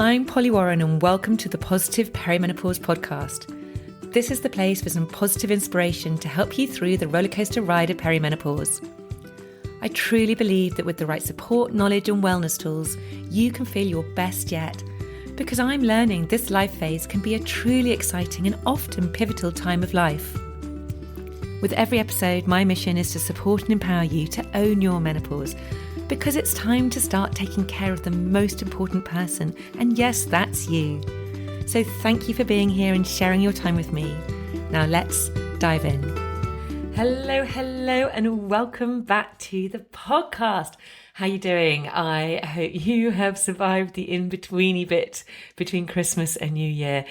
I'm Polly Warren and welcome to the Positive Perimenopause podcast. This is the place for some positive inspiration to help you through the rollercoaster ride of perimenopause. I truly believe that with the right support, knowledge and wellness tools, you can feel your best yet, because I'm learning this life phase can be a truly exciting and often pivotal time of life. With every episode, my mission is to support and empower you to own your menopause, because it's time to start taking care of the most important person, and yes, that's you. So thank you for being here and sharing your time with me. Now let's dive in. Hello, and welcome back to the podcast. How you doing? I hope you have survived the in-betweeny bit between Christmas and New Year.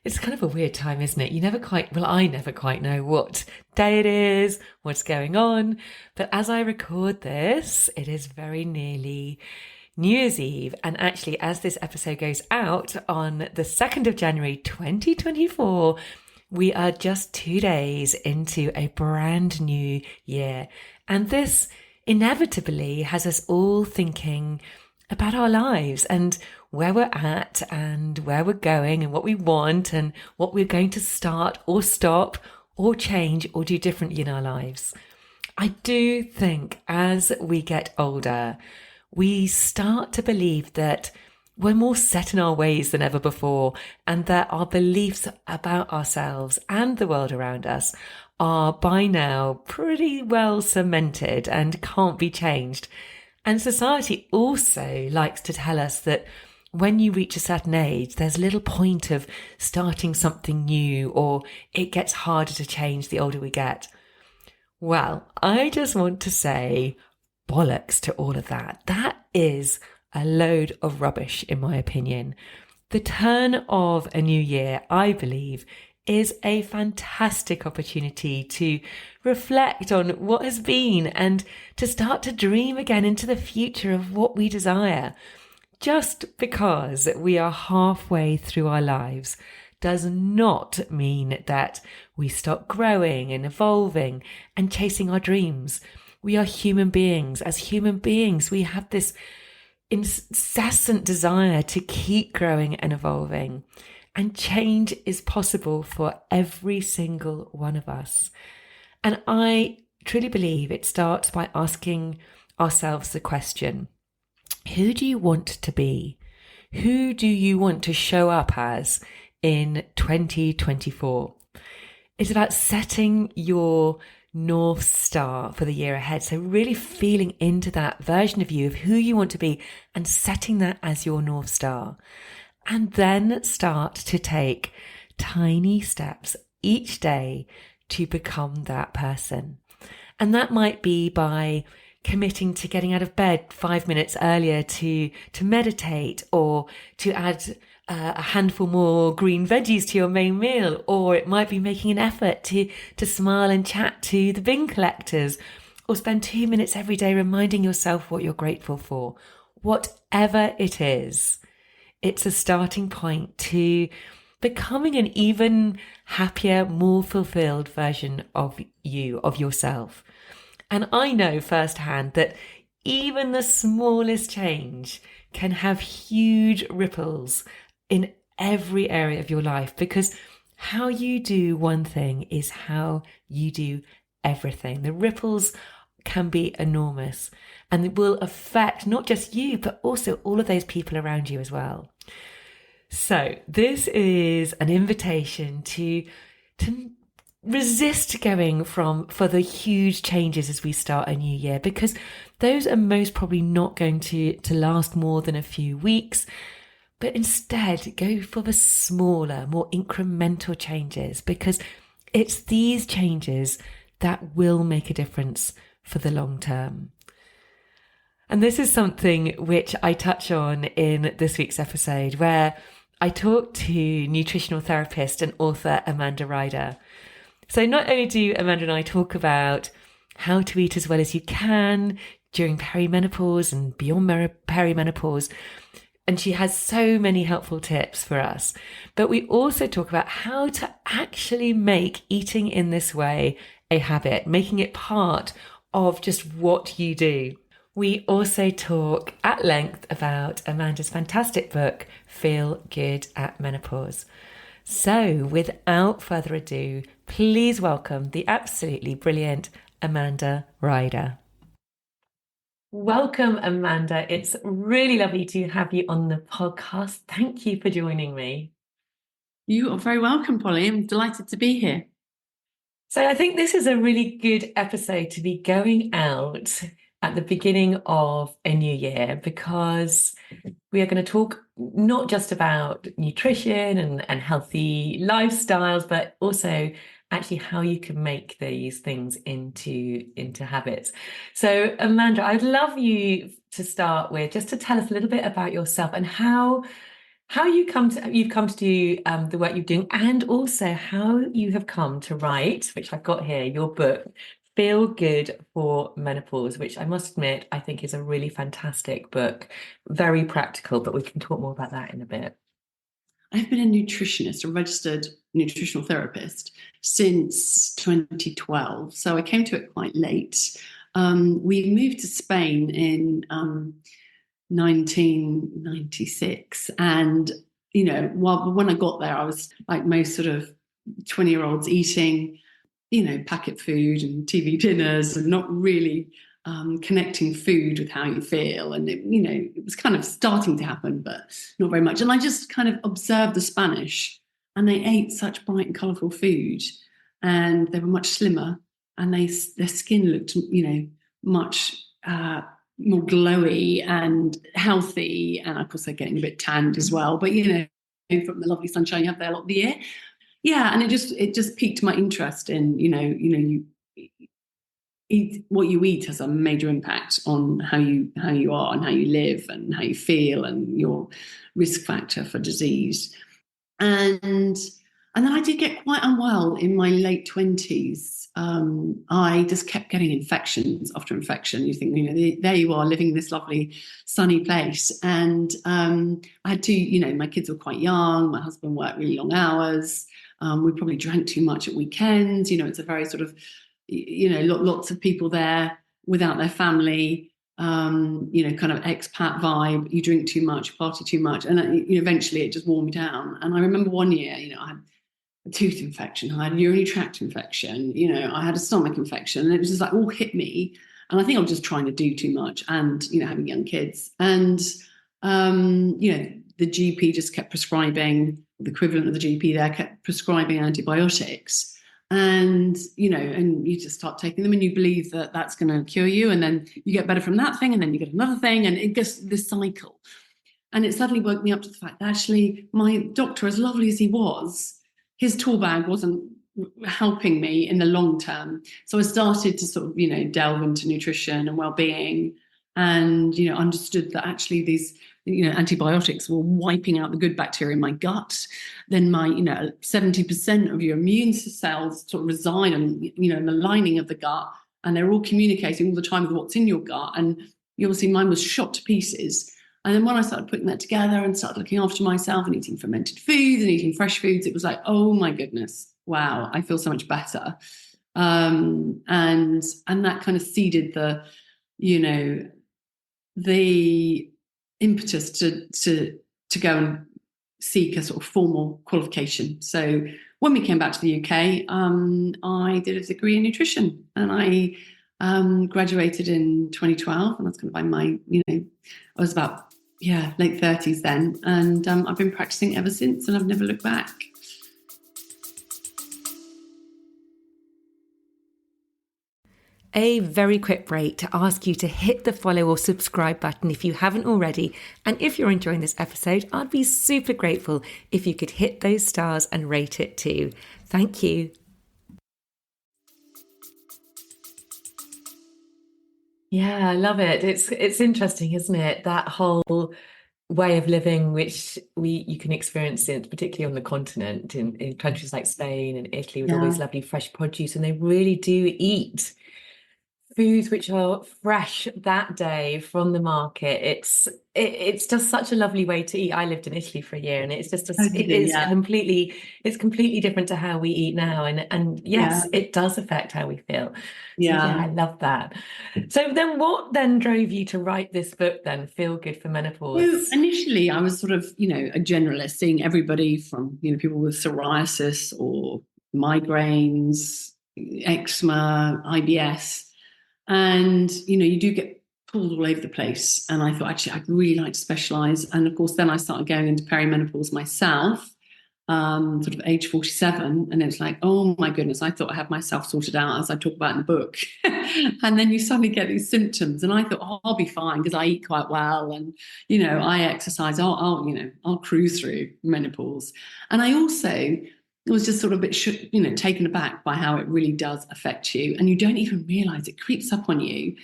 It's kind of a weird time, isn't it? I never quite know what day it is, what's going on. But as I record this, it is very nearly New Year's Eve. And actually, as this episode goes out on the 2nd of January, 2024, we are just 2 days into a brand new year. And this inevitably has us all thinking about our lives and where we're at and where we're going and what we want and what we're going to start or stop or change or do differently in our lives. I do think as we get older, we start to believe that we're more set in our ways than ever before, and that our beliefs about ourselves and the world around us are by now pretty well cemented and can't be changed. And society also likes to tell us that when you reach a certain age, there's little point of starting something new, or it gets harder to change the older we get. Well, I just want to say bollocks to all of that. That is a load of rubbish, in my opinion. The turn of a new year, I believe, is a fantastic opportunity to reflect on what has been and to start to dream again into the future of what we desire. Just because we are halfway through our lives does not mean that we stop growing and evolving and chasing our dreams. We are human beings. As human beings, we have this incessant desire to keep growing and evolving. And change is possible for every single one of us. And I truly believe it starts by asking ourselves the question, who do you want to be? Who do you want to show up as in 2024? It's about setting your North Star for the year ahead. So really feeling into that version of you, of who you want to be, and setting that as your North Star. And then start to take tiny steps each day to become that person. And that might be by committing to getting out of bed 5 minutes earlier to meditate, or to add a handful more green veggies to your main meal. Or it might be making an effort to smile and chat to the bin collectors, or spend 2 minutes every day reminding yourself what you're grateful for. Whatever it is, it's a starting point to becoming an even happier, more fulfilled version of you, of yourself. And I know firsthand that even the smallest change can have huge ripples in every area of your life, because how you do one thing is how you do everything. The ripples can be enormous, and it will affect not just you, but also all of those people around you as well. So this is an invitation to resist going for the huge changes as we start a new year, because those are most probably not going to last more than a few weeks. But instead, go for the smaller, more incremental changes, because it's these changes that will make a difference for the long term. And this is something which I touch on in this week's episode, where I talk to nutritional therapist and author Amanda Ryder. So not only do Amanda and I talk about how to eat as well as you can during perimenopause and beyond perimenopause, and she has so many helpful tips for us, but we also talk about how to actually make eating in this way a habit, making it part of just what you do. We also talk at length about Amanda's fantastic book, Feel Good at Menopause. So, without further ado, please welcome the absolutely brilliant Amanda Ryder. Welcome, Amanda. It's really lovely to have you on the podcast. Thank you for joining me. You are very welcome, Polly. I'm delighted to be here. So I think this is a really good episode to be going out at the beginning of a new year, because we are going to talk not just about nutrition and healthy lifestyles, but also actually how you can make these things into habits. So Amanda, I'd love you to start with just to tell us a little bit about yourself and how you've come to do the work you're doing, and also how you have come to write, which I've got here, your book, Feel Good for Menopause, which I must admit, I think is a really fantastic book, very practical, but we can talk more about that in a bit. I've been a nutritionist, a registered nutritional therapist since 2012. So I came to it quite late. We moved to Spain in 1996. And, when I got there, I was like most sort of 20-year-olds eating, packet food and TV dinners and not really connecting food with how you feel. And, it was kind of starting to happen, but not very much. And I just kind of observed the Spanish, and they ate such bright and colourful food, and they were much slimmer, and their skin looked, much more glowy and healthy. And of course, they're getting a bit tanned as well. But, from the lovely sunshine you have there a lot of the year. Yeah, and it just piqued my interest in, you eat what you eat has a major impact on how you are and how you live and how you feel and your risk factor for disease. And then I did get quite unwell in my late 20s. I just kept getting infections after infection. You think, there you are living in this lovely sunny place. And I had to, my kids were quite young. My husband worked really long hours. We probably drank too much at weekends. It's a very sort of, lots of people there without their family, kind of expat vibe. You drink too much, party too much. And eventually it just wore me down. And I remember one year, I had a tooth infection, I had a urinary tract infection, I had a stomach infection, and it was just like all hit me. And I think I was just trying to do too much, and, having young kids. And, the GP just kept prescribing, the equivalent of the GP there kept prescribing antibiotics. And, and you just start taking them and you believe that that's going to cure you. And then you get better from that thing, and then you get another thing, and it gets this cycle. And it suddenly woke me up to the fact that actually my doctor, as lovely as he was, his tool bag wasn't helping me in the long term. So I started to sort of, delve into nutrition and well-being, and, understood that actually these, antibiotics were wiping out the good bacteria in my gut. Then my, 70% of your immune cells sort of reside in, in the lining of the gut, and they're all communicating all the time with what's in your gut. And obviously mine was shot to pieces. And then when I started putting that together and started looking after myself and eating fermented foods and eating fresh foods, it was like, oh my goodness, wow, I feel so much better. And that kind of seeded the, the impetus to go and seek a sort of formal qualification. So when we came back to the UK, I did a degree in nutrition, and I graduated in 2012, and that's kind of by my, I was about late 30s then, and I've been practicing ever since, and I've never looked back. A very quick break to ask you to hit the follow or subscribe button if you haven't already. And if you're enjoying this episode, I'd be super grateful if you could hit those stars and rate it too. Thank you. Yeah, I love it. It's interesting, isn't it? That whole way of living, which you can experience it, particularly on the continent, in countries like Spain and Italy, with all these lovely fresh produce, and they really do eat foods which are fresh that day from the market. It's just such a lovely way to eat. I lived in Italy for a year, and Oh, did it you? is Yeah. completely different to how we eat now. And Yeah. yes, it does affect how we feel. So yeah, Yeah. I love that. So then what then drove you to write this book then, Feel Good for So Menopause? initially, I was sort of, a generalist, seeing everybody from, people with psoriasis or migraines, eczema, IBS. And, you do get pulled all over the place. And I thought, actually, I'd really like to specialize. And of course, then I started going into perimenopause myself, sort of age 47. And it's like, oh my goodness, I thought I had myself sorted out, as I talk about in the book. And then you suddenly get these symptoms. And I thought, oh, I'll be fine because I eat quite well. And, I exercise. I'll cruise through menopause. And I also was just sort of a bit, taken aback by how it really does affect you. And you don't even realize it creeps up on you.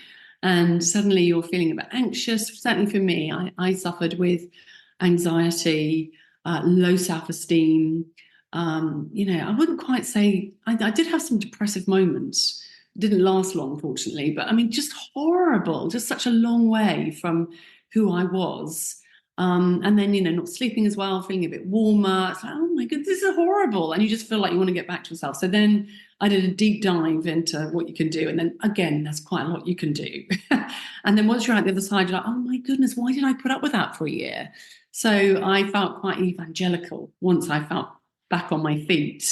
And suddenly you're feeling a bit anxious. Certainly for me, I suffered with anxiety, low self-esteem. I wouldn't quite say I did have some depressive moments. It didn't last long, fortunately, but I mean, just horrible, just such a long way from who I was. And then, not sleeping as well, feeling a bit warmer. It's like, oh my God, this is horrible. And you just feel like you want to get back to yourself. So then I did a deep dive into what you can do. And then again, there's quite a lot you can do. And then once you're out the other side, you're like, oh my goodness, why did I put up with that for a year? So I felt quite evangelical once I felt back on my feet.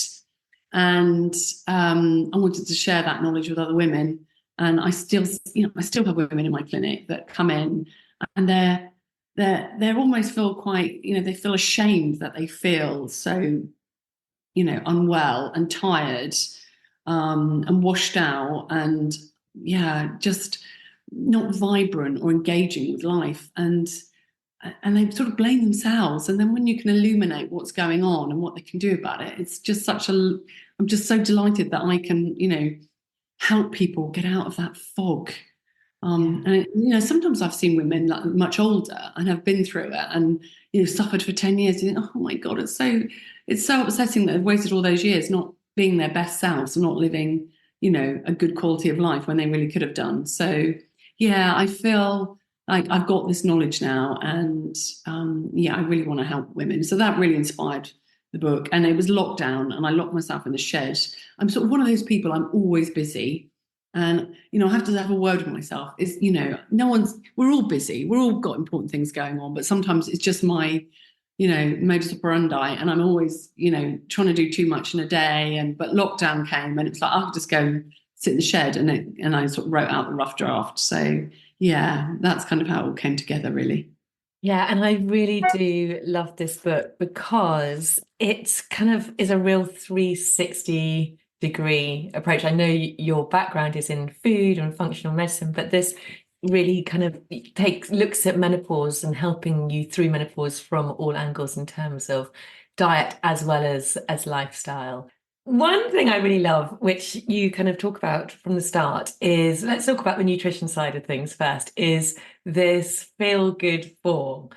And I wanted to share that knowledge with other women. And I still have women in my clinic that come in and they're almost feel quite, they feel ashamed that they feel so, unwell and tired, and washed out and yeah, just not vibrant or engaging with life. And they sort of blame themselves. And then when you can illuminate what's going on and what they can do about it, it's just I'm just so delighted that I can, help people get out of that fog. And sometimes I've seen women like much older and have been through it and suffered for 10 years. You think, oh my God, it's so upsetting that they've wasted all those years not being their best selves and not living, a good quality of life when they really could have done. So yeah, I feel like I've got this knowledge now, and I really want to help women. So that really inspired the book. And it was lockdown, and I locked myself in the shed. I'm sort of one of those people. I'm always busy. And, I have to have a word with myself is, we're all busy. We're all got important things going on, but sometimes it's just my, modus operandi. And I'm always, trying to do too much in a day. But lockdown came and it's like, I'll just go and sit in the shed and I sort of wrote out the rough draft. So yeah, that's kind of how it all came together, really. Yeah, and I really do love this book because it's kind of is a real 360-degree approach. I know your background is in food and functional medicine, but this really kind of looks at menopause and helping you through menopause from all angles in terms of diet as well as lifestyle. One thing I really love, which you kind of talk about from the start, is let's talk about the nutrition side of things first, is this feel good form,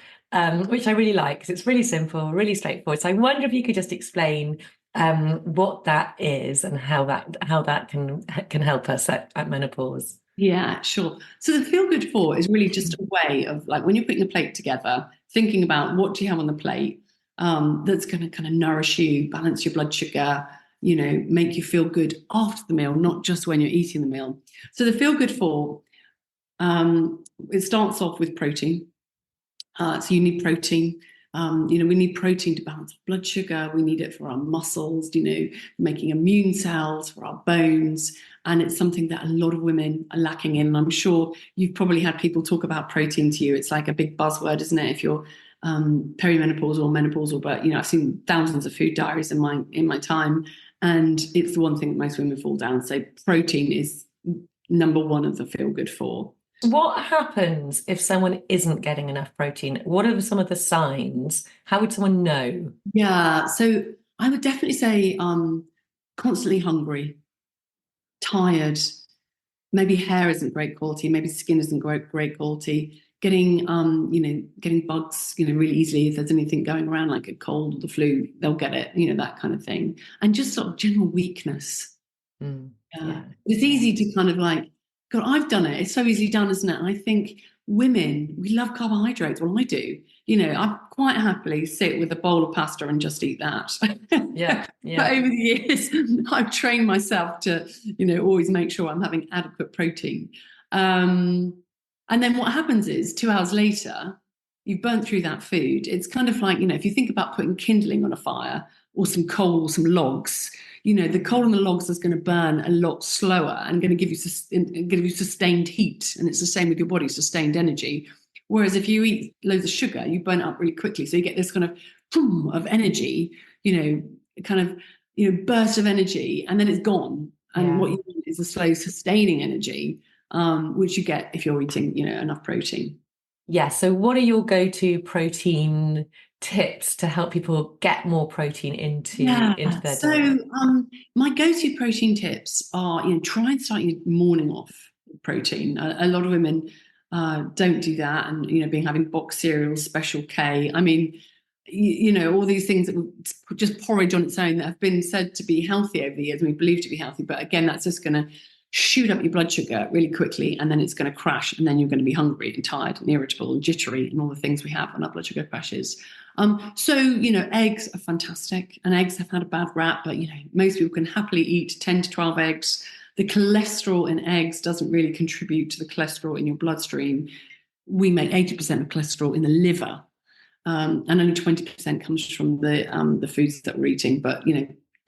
which I really like because it's really simple, really straightforward. So I wonder if you could just explain what that is and how that can help us at menopause. Yeah, sure. So the feel good four is really just a way of like when you're putting a plate together, thinking about what do you have on the plate, that's going to kind of nourish you, balance your blood sugar, make you feel good after the meal, not just when you're eating the meal. So the feel good four, it starts off with protein. So you need protein. We need protein to balance blood sugar. We need it for our muscles, making immune cells for our bones. And it's something that a lot of women are lacking in. And I'm sure you've probably had people talk about protein to you. It's like a big buzzword, isn't it? If you're perimenopausal or menopausal, but I've seen thousands of food diaries in my time, and it's the one thing that most women fall down. So protein is number one of the feel good four. What happens if someone isn't getting enough protein? What are some of the signs? How would someone know? Yeah, so I would definitely say constantly hungry, tired, maybe hair isn't great quality, maybe skin isn't great quality, getting bugs, really easily. If there's anything going around like a cold or the flu, they'll get it, that kind of thing. And just sort of general weakness. Mm, Yeah. yeah. It's easy to kind of like God, I've done it. It's so easily done, isn't it? And I think women, we love carbohydrates. Well, I do. I quite happily sit with a bowl of pasta and just eat that. Yeah, But yeah. over the years, I've trained myself to, always make sure I'm having adequate protein. Um, and then what happens is 2 hours later, you've burnt through that food. It's kind of like, if you think about putting kindling on a fire or some coal or some logs, the coal and the logs is going to burn a lot slower and going to give you sustained heat. And it's the same with your body, sustained energy. Whereas if you eat loads of sugar, you burn it up really quickly. So you get this kind of boom of energy, kind of, burst of energy, and then it's gone. And what you want is a slow, sustaining energy, which you get if you're eating, enough protein. Yeah. So what are your go-to protein tips to help people get more protein into their So diet? my go-to protein tips are, try and start your morning off with protein. A lot of women don't do that, and being having box cereal, Special K. I mean, all these things that just porridge on its own that have been said to be healthy over the years, and we believe to be healthy. But again, that's just going to shoot up your blood sugar really quickly, and then it's going to crash, and then you're going to be hungry and tired and irritable and jittery and all the things we have when our blood sugar crashes. So, eggs are fantastic, and eggs have had a bad rap, but, most people can happily eat 10 to 12 eggs. The cholesterol in eggs doesn't really contribute to the cholesterol in your bloodstream. We make 80% of cholesterol in the liver, and only 20% comes from the foods that we're eating. But,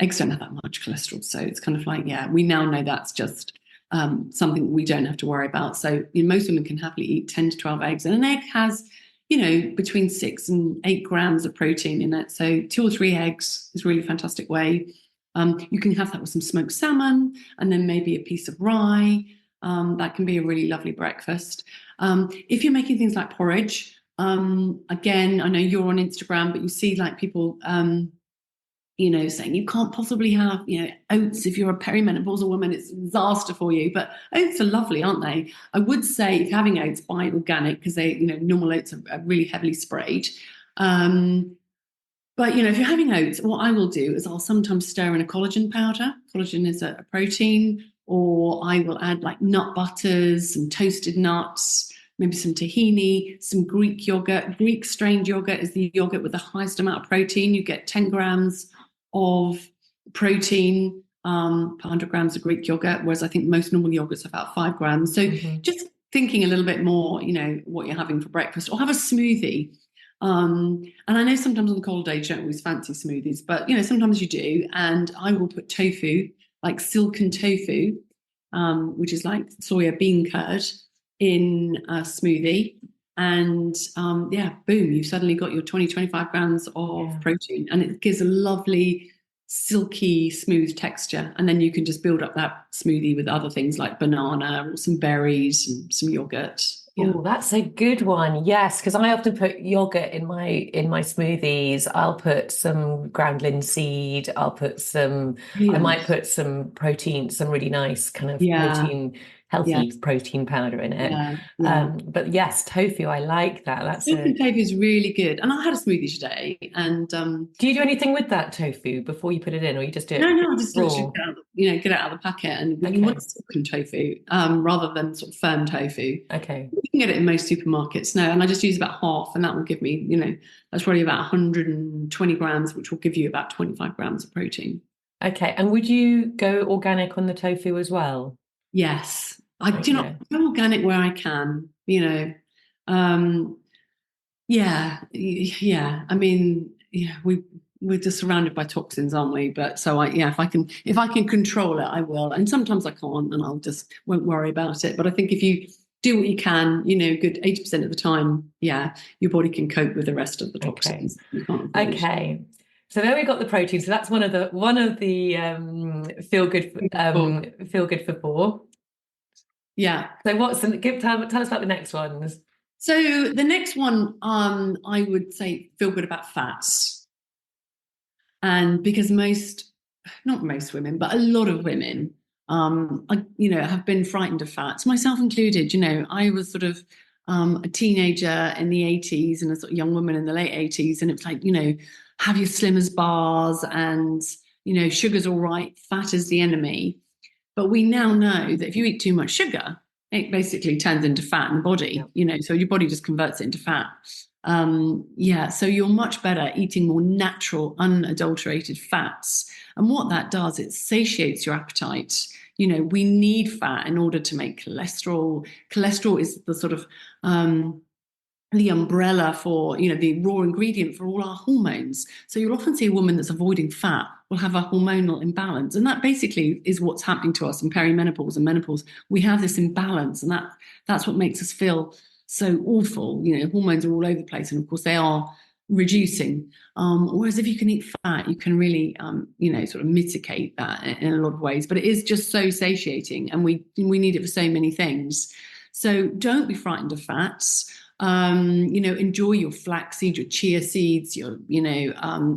eggs don't have that much cholesterol. So it's kind of like, we now know that's just something we don't have to worry about. So most women can happily eat 10 to 12 eggs. And an egg has, between 6 and 8 grams of protein in it. So 2 or 3 eggs is a really fantastic way. You can have that with some smoked salmon and then maybe a piece of rye. That can be a really lovely breakfast. If you're making things like porridge, again, I know you're on Instagram, but you see like people saying you can't possibly have, oats if you're a perimenopausal woman. It's a disaster for you. But oats are lovely, aren't they? I would say if you're having oats, buy organic, because they, normal oats are really heavily sprayed. But, if you're having oats, what I will do is I'll sometimes stir in a collagen powder. Collagen is a protein. Or I will add like nut butters, some toasted nuts, maybe some tahini, some Greek yogurt. Greek strained yogurt is the yogurt with the highest amount of protein. You get 10 grams of protein per 100 grams of Greek yogurt, whereas I think most normal yogurts are about 5 grams. So just thinking a little bit more, what you're having for breakfast, or have a smoothie. And I know sometimes on cold days you don't always fancy smoothies, but sometimes you do. And I will put tofu, like silken tofu, which is like soya bean curd, in a smoothie. And boom, you've suddenly got your 20, 25 grams of protein, and it gives a lovely, silky, smooth texture. And then you can just build up that smoothie with other things like banana or some berries and some yogurt. Oh, that's a good one. Yes, because I often put yogurt in my smoothies. I'll put some ground linseed. I'll put some. I might put some protein, some really nice kind of protein, healthy protein powder in it. But yes, tofu. I like that. That's Silken tofu is really good. And I had a smoothie today. And do you do anything with that tofu before you put it in, or you just do it? No, I just raw? literally get it out of the packet, and you want silken tofu rather than sort of firm tofu. Okay. You can get it in most supermarkets now, and I just use about half, and that will give me, that's probably about 120 grams, which will give you about 25 grams of protein. Okay. And would you go organic on the tofu as well? Yes, I do not go organic where I can. I mean, we're just surrounded by toxins, aren't we? But so if I can control it, I will. And sometimes I can't, and I'll just won't worry about it. But I think if you do what you can, good 80% of the time, your body can cope with the rest of the toxins. Okay. So there we got the protein. So that's one of the feel good for four. Yeah. So tell us about the next ones. So the next one, I would say feel good about fats. And because not most women, but a lot of women, have been frightened of fats, myself included. I was sort of a teenager in the 80s and a sort of young woman in the late 80s. And it's like, have your Slimmers bars and, sugar's all right, fat is the enemy. But we now know that if you eat too much sugar, it basically turns into fat in the body, so your body just converts it into fat. So you're much better eating more natural, unadulterated fats. And what that does, it satiates your appetite. We need fat in order to make cholesterol. Cholesterol is the sort of the umbrella for, the raw ingredient for all our hormones. So you'll often see a woman that's avoiding fat will have a hormonal imbalance. And that basically is what's happening to us in perimenopause and menopause. We have this imbalance, and that's what makes us feel so awful. Hormones are all over the place, and of course they are reducing. Whereas if you can eat fat, you can really, sort of mitigate that in a lot of ways. But it is just so satiating, and we need it for so many things. So don't be frightened of fats. Enjoy your flaxseed, your chia seeds, your,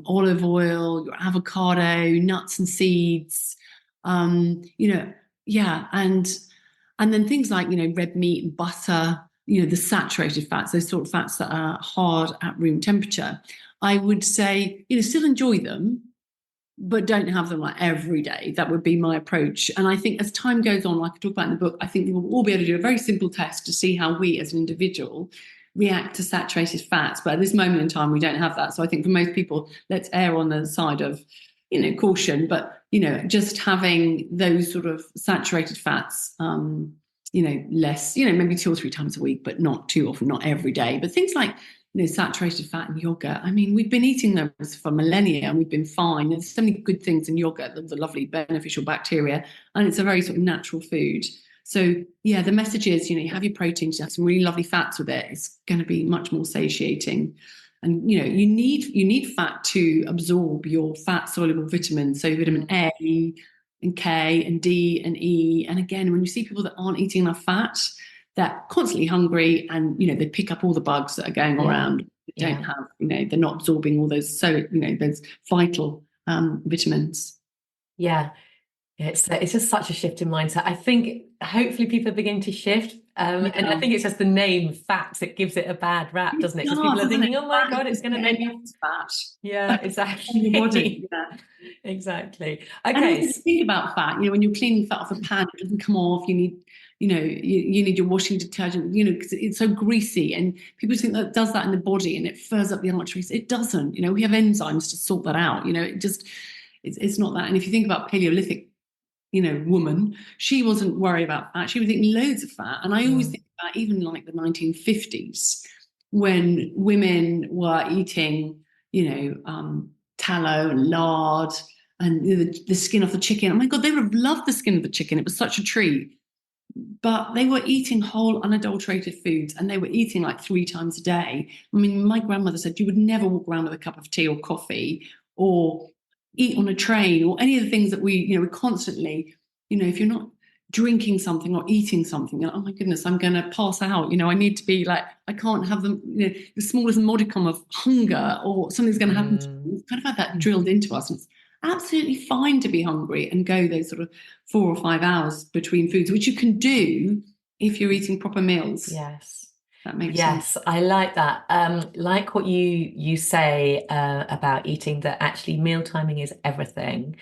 olive oil, your avocado, nuts and seeds, and then things like, red meat and butter, the saturated fats, those sort of fats that are hard at room temperature. I would say, still enjoy them, but don't have them like every day. That would be my approach. And I think as time goes on, like I talk about in the book, I think we will all be able to do a very simple test to see how we as an individual react to saturated fats. But at this moment in time, we don't have that. So I think for most people, let's err on the side of, caution. But, just having those sort of saturated fats, less, maybe 2 or 3 times a week, but not too often, not every day. But things like, saturated fat in yogurt. I mean, we've been eating those for millennia and we've been fine. There's so many good things in yogurt, the lovely beneficial bacteria, and it's a very sort of natural food. So yeah, the message is, you have your proteins, you have some really lovely fats with it. It's going to be much more satiating. And, you need fat to absorb your fat soluble vitamins. So vitamin A and K and D and E. And again, when you see people that aren't eating enough fat, they're constantly hungry, and they pick up all the bugs that are going around. They don't have, they're not absorbing all those, so those vital vitamins. It's just such a shift in mindset. I think hopefully people are beginning to shift, and I think it's just the name fat that gives it a bad rap, doesn't it? Because people are thinking, oh my god, it's going to make me fat. Yeah, exactly. Your body. Yeah. Exactly. Okay. And also think about fat. When you're cleaning fat off a pan, it doesn't come off. You need, you need your washing detergent. Because it's so greasy, and people think that it does that in the body and it furs up the arteries. It doesn't. We have enzymes to sort that out. It's not that. And if you think about Paleolithic, woman, she wasn't worried about fat. She was eating loads of fat. And I always think about even like the 1950s when women were eating, tallow and lard and the skin off the chicken. Oh my God, they would have loved the skin of the chicken. It was such a treat. But they were eating whole, unadulterated foods, and they were eating like 3 times a day. I mean, my grandmother said you would never walk around with a cup of tea or coffee or eat on a train or any of the things that we constantly, if you're not drinking something or eating something, oh my goodness, I'm going to pass out. I need to be like, I can't have the smallest modicum of hunger or something's going to happen to me. We've kind of had that drilled into us. And it's absolutely fine to be hungry and go those sort of 4 or 5 hours between foods, which you can do if you're eating proper meals. Yes. That makes sense. Yes, I like that. Like what you say about eating, that actually meal timing is everything.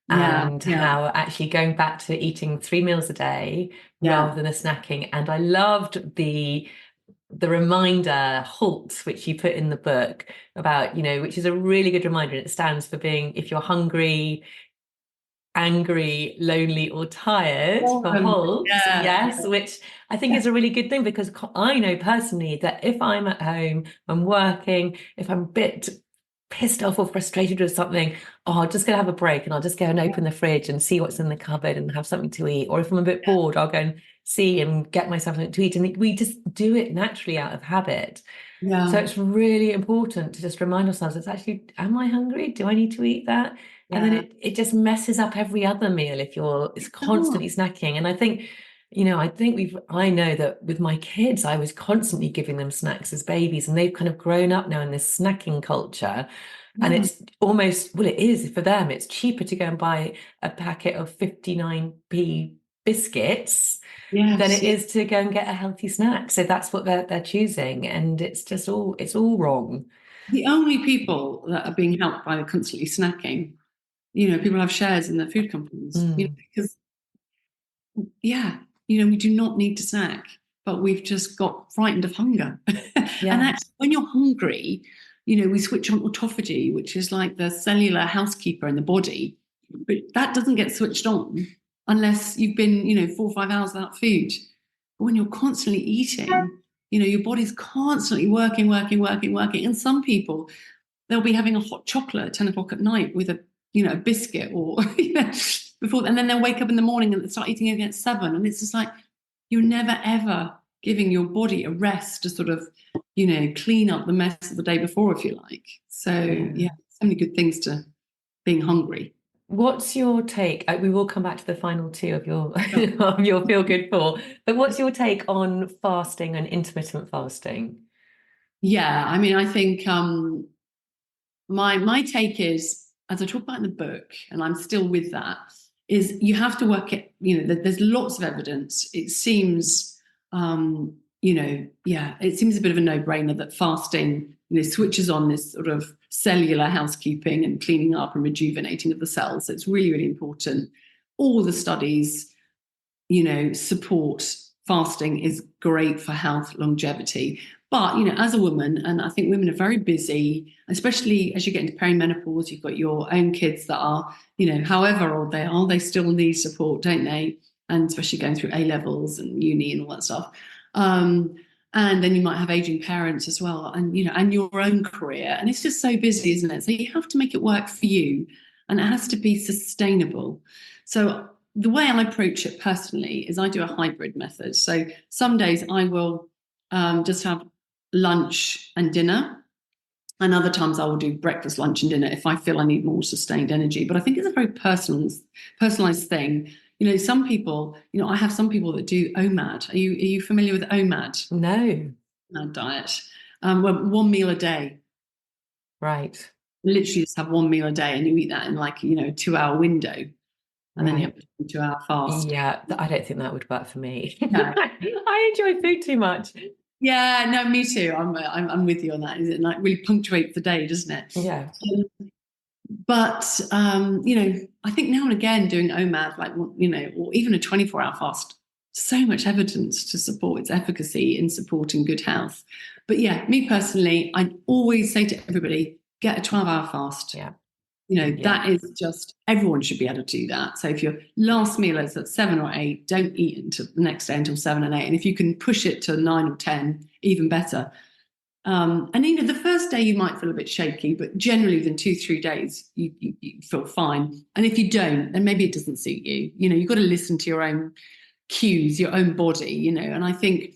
And how actually going back to eating 3 meals a day rather than a snacking. And I loved the reminder halt, which you put in the book about, which is a really good reminder. It stands for being, if you're hungry, angry, lonely, or tired, for halt. Which I think is a really good thing, because I know personally that if I'm at home, I'm working, if I'm a bit pissed off or frustrated with something, I'm just going to have a break and I'll just go and open the fridge and see what's in the cupboard and have something to eat. Or if I'm a bit bored, I'll go and see and get myself something to eat. And we just do it naturally out of habit. So it's really important to just remind ourselves, it's actually, am I hungry? Do I need to eat that? And then it just messes up every other meal if it's constantly snacking. And I think, I know that with my kids, I was constantly giving them snacks as babies, and they've kind of grown up now in this snacking culture. And it's almost, well, it is for them, it's cheaper to go and buy a packet of 59p biscuits than it is to go and get a healthy snack. So that's what they're choosing. And it's all wrong. The only people that are being helped by the constantly snacking, people have shares in the food companies, because we do not need to snack, but we've just got frightened of hunger. And Yeah. actually, when you're hungry, we switch on autophagy, which is like the cellular housekeeper in the body, but that doesn't get switched on unless you've been, 4 or 5 hours without food. But when you're constantly eating, your body's constantly working, working, working, working. And some people, they'll be having a hot chocolate at 10 o'clock at night with a biscuit or, before, and then they'll wake up in the morning and start eating again at 7. And it's just like, you're never ever giving your body a rest to sort of, clean up the mess of the day before, if you like. So yeah, so many good things to being hungry. What's your take? We will come back to the final two of your of your feel good for, but what's your take on fasting and intermittent fasting? Yeah, I mean, I think my take is, as I talk about in the book, and I'm still with that, is you have to work it. There's lots of evidence. It seems, it seems a bit of a no-brainer that fasting, switches on this sort of cellular housekeeping and cleaning up and rejuvenating of the cells. So it's really, really important. All the studies, support fasting is great for health, longevity. But, as a woman, and I think women are very busy, especially as you get into perimenopause, you've got your own kids that are, however old they are, they still need support, don't they? And especially going through A levels and uni and all that stuff. And then you might have aging parents as well, and, and your own career. And it's just so busy, isn't it? So you have to make it work for you, and it has to be sustainable. So the way I approach it personally is I do a hybrid method. So some days I will just have lunch and dinner, and other times I will do breakfast, lunch, and dinner if I feel I need more sustained energy. But I think it's a very personalized thing. Some people, I have some people that do OMAD. Are you familiar with OMAD? No. OMAD diet. Well, 1 meal a day. Right. Literally just have 1 meal a day, and you eat that in like, 2 hour window. And then you Right. have a 2 hour fast. Yeah, I don't think that would work for me. No. I enjoy food too much. Yeah, no, me too. I'm with you on that. It like really punctuates the day, doesn't it? Yeah. But I think now and again doing OMAD, like or even a 24-hour fast, so much evidence to support its efficacy in supporting good health. But yeah, me personally, I always say to everybody, get a 12-hour fast. Yeah. That is just, everyone should be able to do that. So if your last meal is at 7 or 8, don't eat until the next day until 7 and 8. And if you can push it to 9 or 10, even better. And the first day you might feel a bit shaky, but generally within 2-3 days you feel fine. And if you don't, then maybe it doesn't suit you. You've got to listen to your own cues, your own body. And I think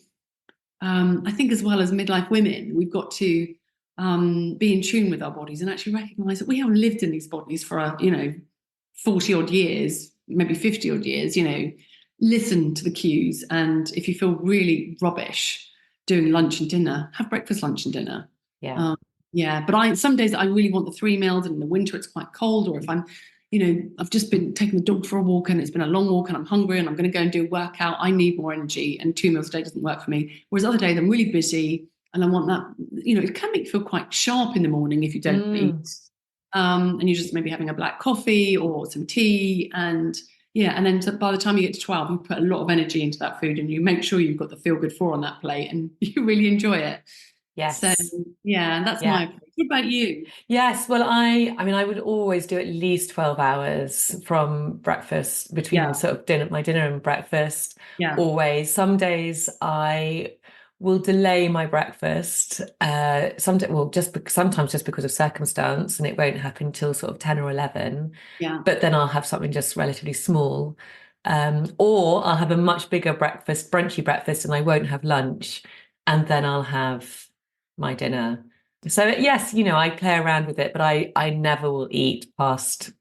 as well as midlife women, we've got to be in tune with our bodies and actually recognize that we haven't lived in these bodies for 40 odd years, maybe 50 odd years. Listen to the cues, and if you feel really rubbish doing lunch and dinner, have breakfast, lunch and dinner. Yeah. But some days I really want the 3 meals, and in the winter it's quite cold, or if I'm I've just been taking the dog for a walk and it's been a long walk and I'm hungry and I'm going to go and do a workout, I need more energy, and 2 meals a day doesn't work for me. Whereas other days I'm really busy and I want that, it can make you feel quite sharp in the morning if you don't eat. And you're just maybe having a black coffee or some tea, and then by the time you get to 12, you put a lot of energy into that food and you make sure you've got the feel good for on that plate and you really enjoy it. Yes. So that's my approach. What about you? Yes. Well, I mean, I would always do at least 12 hours from breakfast between sort of my dinner and breakfast. Yeah. Always. Some days I will delay my breakfast. Sometimes just because of circumstance, and it won't happen till sort of 10 or 11. Yeah. But then I'll have something just relatively small. Or I'll have a much bigger breakfast, brunchy breakfast, and I won't have lunch. And then I'll have my dinner. So yes, I play around with it, but I never will eat past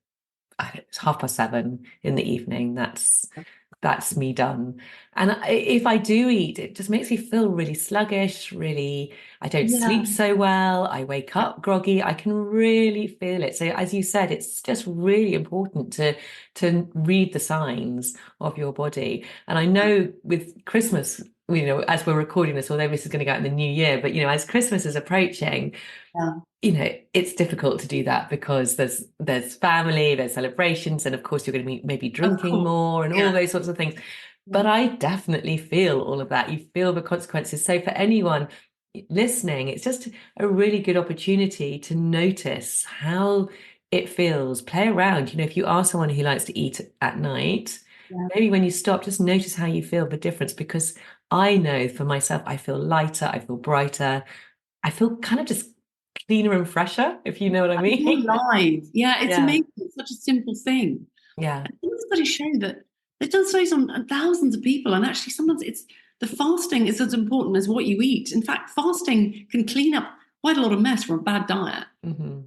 it's 7:30 in the evening. That's me done. And if I do eat, it just makes me feel really sluggish, I don't sleep so well. I wake up groggy. I can really feel it. So as you said, it's just really important to read the signs of your body. And I know with Christmas, as we're recording this, although this is going to go out in the new year, but as Christmas is approaching, it's difficult to do that because there's family, there's celebrations, and of course you're going to be maybe drinking more and all those sorts of things. But I definitely feel all of that. You feel the consequences. So for anyone listening, it's just a really good opportunity to notice how it feels. Play around. If you are someone who likes to eat at night, Yeah. maybe when you stop, just notice how you feel the difference. Because I know for myself, I feel lighter, I feel brighter, I feel kind of just cleaner and fresher, if you know what I More mean. alive. Yeah, it's Yeah. amazing. It's such a simple thing. Yeah. And studies show that they've done studies on thousands of people, and actually sometimes it's the fasting is as important as what you eat. In fact, fasting can clean up quite a lot of mess from a bad diet. So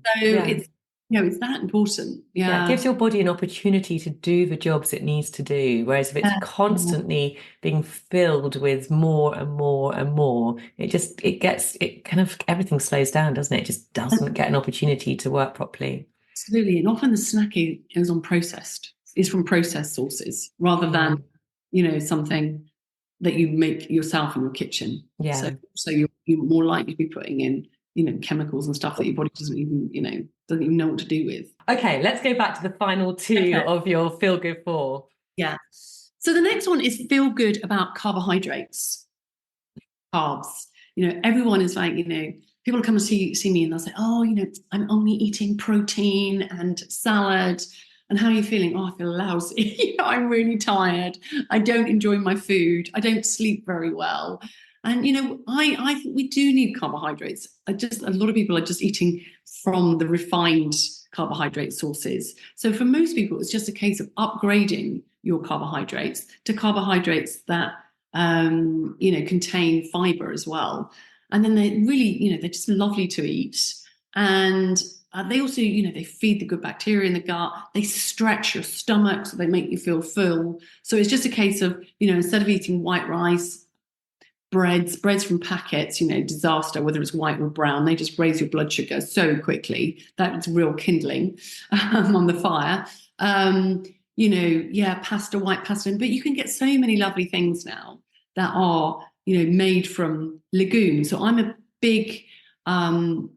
Yeah. it's that important. Yeah, it gives Yeah. your body an opportunity to do the jobs it needs to do. Whereas if it's Yeah. constantly being filled with more and more and more, it kind of everything slows down, doesn't it? It just doesn't get an opportunity to work properly. Absolutely. And often the snacking is from processed sources rather than, Mm, something that you make yourself in your kitchen. So yeah. so you're more likely to be putting in, chemicals and stuff that your body doesn't even know what to do with. Okay, let's go back to the final two Okay. of your feel good four. Yeah. So the next one is feel good about carbohydrates, carbs. Everyone is like, people come and see me and they'll say, oh, I'm only eating protein and salad. And how are you feeling? Oh, I feel lousy. I'm really tired. I don't enjoy my food. I don't sleep very well. And I think we do need carbohydrates. A lot of people are just eating from the refined carbohydrate sources. So for most people, it's just a case of upgrading your carbohydrates to carbohydrates that contain fiber as well. And then they really, they're just lovely to eat. And they also, they feed the good bacteria in the gut. They stretch your stomach, so they make you feel full. So it's just a case of, instead of eating white rice, breads from packets, disaster, whether it's white or brown, they just raise your blood sugar so quickly. That's real kindling on the fire. Pasta, white pasta, but you can get so many lovely things now that are, made from legumes. So I'm um,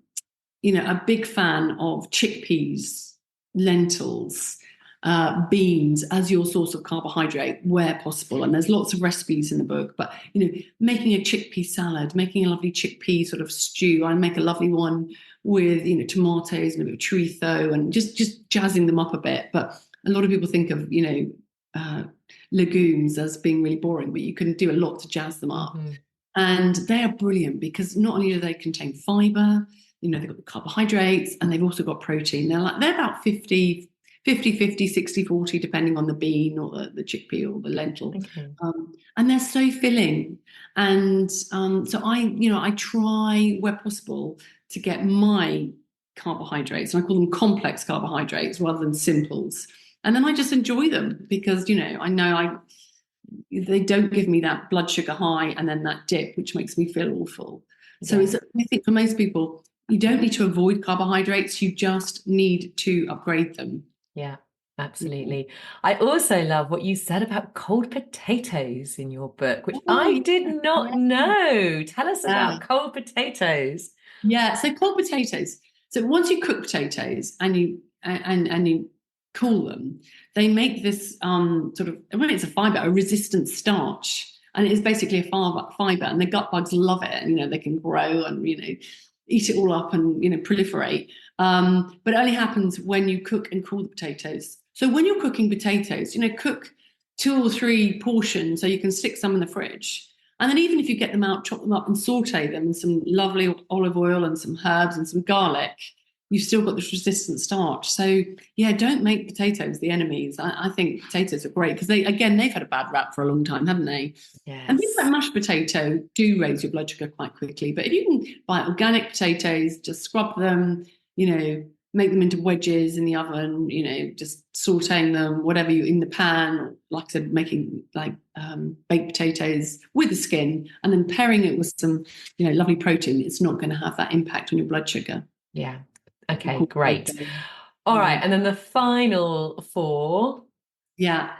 a big fan of chickpeas, lentils, beans as your source of carbohydrate where possible. And there's lots of recipes in the book, but making a chickpea salad, making a lovely chickpea sort of stew. I make a lovely one with tomatoes and a bit of chorizo and just jazzing them up a bit. But a lot of people think of legumes as being really boring, but you can do a lot to jazz them up. Mm-hmm. And they are brilliant because not only do they contain fiber, they've got the carbohydrates and they've also got protein. They're about 50, 60, 40, depending on the bean or the chickpea or the lentil. Okay. And they're so filling. And so I try where possible to get my carbohydrates, and I call them complex carbohydrates rather than simples. And then I just enjoy them because, I know they don't give me that blood sugar high and then that dip, which makes me feel awful. So Yeah. I think for most people, you don't need to avoid carbohydrates. You just need to upgrade them. Yeah, Yeah. absolutely. I also love what you said about cold potatoes in your book, which Oh, I yeah, did not know. Tell us yeah. about cold potatoes. Yeah. So cold potatoes. So once you cook potatoes and you cool them, they make this sort of, when it's a fiber, a resistant starch. And it is basically a fiber, and the gut bugs love it. And, they can grow and, eat it all up and, proliferate. But it only happens when you cook and cool the potatoes. So when you're cooking potatoes, cook 2 or 3 portions so you can stick some in the fridge. And then even if you get them out, chop them up and saute them in some lovely olive oil and some herbs and some garlic, you've still got this resistant starch. So yeah, don't make potatoes the enemies. I think potatoes are great because they've had a bad rap for a long time, haven't they? And things like Yes. mashed potato do raise your blood sugar quite quickly. But if you can buy organic potatoes, just scrub them, make them into wedges in the oven, just sauteing them, whatever you in the pan, like I said, making like baked potatoes with the skin and then pairing it with some, lovely protein, it's not going to have that impact on your blood sugar. Yeah. Okay, great. All Yeah. right. And then the final four. Yeah.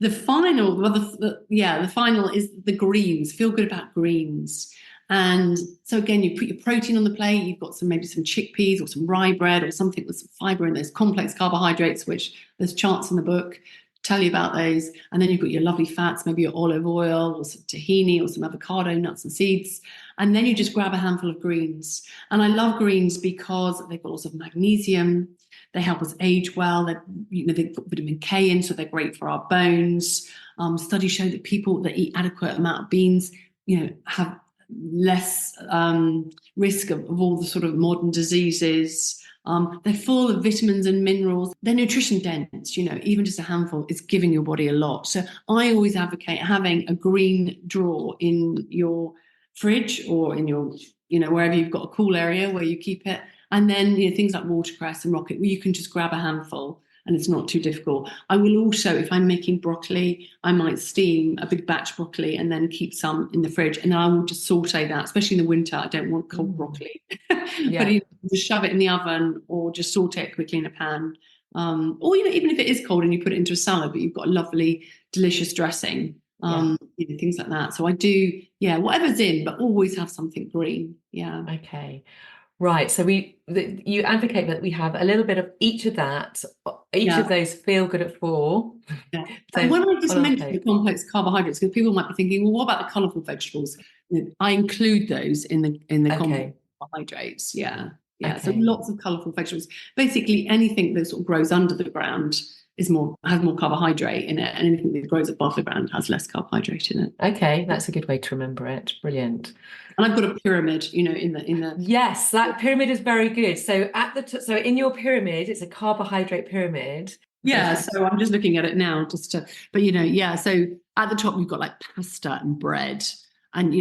The final, well, the final is the greens. Feel good about greens. And so again, you put your protein on the plate. You've got maybe some chickpeas or some rye bread or something with some fiber in those complex carbohydrates, which there's charts in the book. tell you about those. And then you've got your lovely fats, maybe your olive oil or some tahini or some avocado, nuts and seeds. And then you just grab a handful of greens. And I love greens because they've got lots of magnesium. They help us age well. They've got vitamin K in, so they're great for our bones. Studies show that people that eat adequate amount of beans, have less risk of all the sort of modern diseases. They're full of vitamins and minerals. They're nutrition dense, even just a handful is giving your body a lot. So I always advocate having a green drawer in your fridge or in your, wherever you've got a cool area where you keep it. And then, things like watercress and rocket, where you can just grab a handful and it's not too difficult. I will also, if I'm making broccoli, I might steam a big batch of broccoli and then keep some in the fridge. And then I will just saute that, especially in the winter. I don't want cold broccoli. Yeah. But just shove it in the oven or just saute it quickly in a pan. Or, even if it is cold and you put it into a salad, but you've got a lovely, delicious dressing, things like that. So I do, whatever's in, but always have something green. Yeah. Okay. Right. So you advocate that we have a little bit of each of that, each of those feel good at 4. Yeah. So And when I just mentioned the complex carbohydrates, because people might be thinking, well, what about the colourful vegetables? I include those in the complex carbohydrates. Yeah. Yeah. So lots of colourful vegetables. Basically, anything that sort of grows under the ground has more carbohydrate in it, and anything that grows above the ground has less carbohydrate in it. Okay, that's a good way to remember it. Brilliant. And I've got a pyramid, in the Yes, that pyramid is very good. So so in your pyramid, it's a carbohydrate pyramid. Yeah, so I'm just looking at it now, but so at the top you've got like pasta and bread and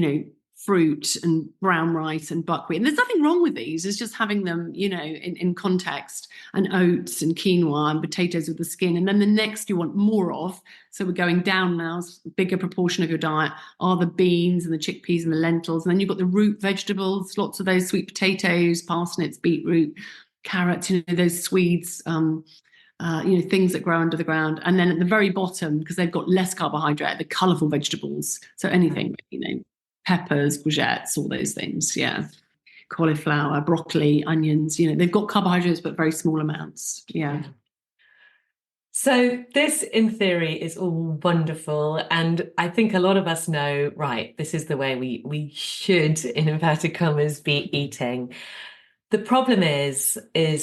fruit and brown rice and buckwheat. And there's nothing wrong with these. It's just having them, in context, and oats and quinoa and potatoes with the skin. And then the next you want more of, so we're going down now, a bigger proportion of your diet are the beans and the chickpeas and the lentils. And then you've got the root vegetables, lots of those sweet potatoes, parsnips, beetroot, carrots, those Swedes, things that grow under the ground. And then at the very bottom, because they've got less carbohydrate, the colourful vegetables. So anything, peppers, courgettes, all those things. Yeah. Cauliflower, broccoli, onions, they've got carbohydrates, but very small amounts. Yeah. So this, in theory, is all wonderful. And I think a lot of us know, right, this is the way we should, in inverted commas, be eating. The problem is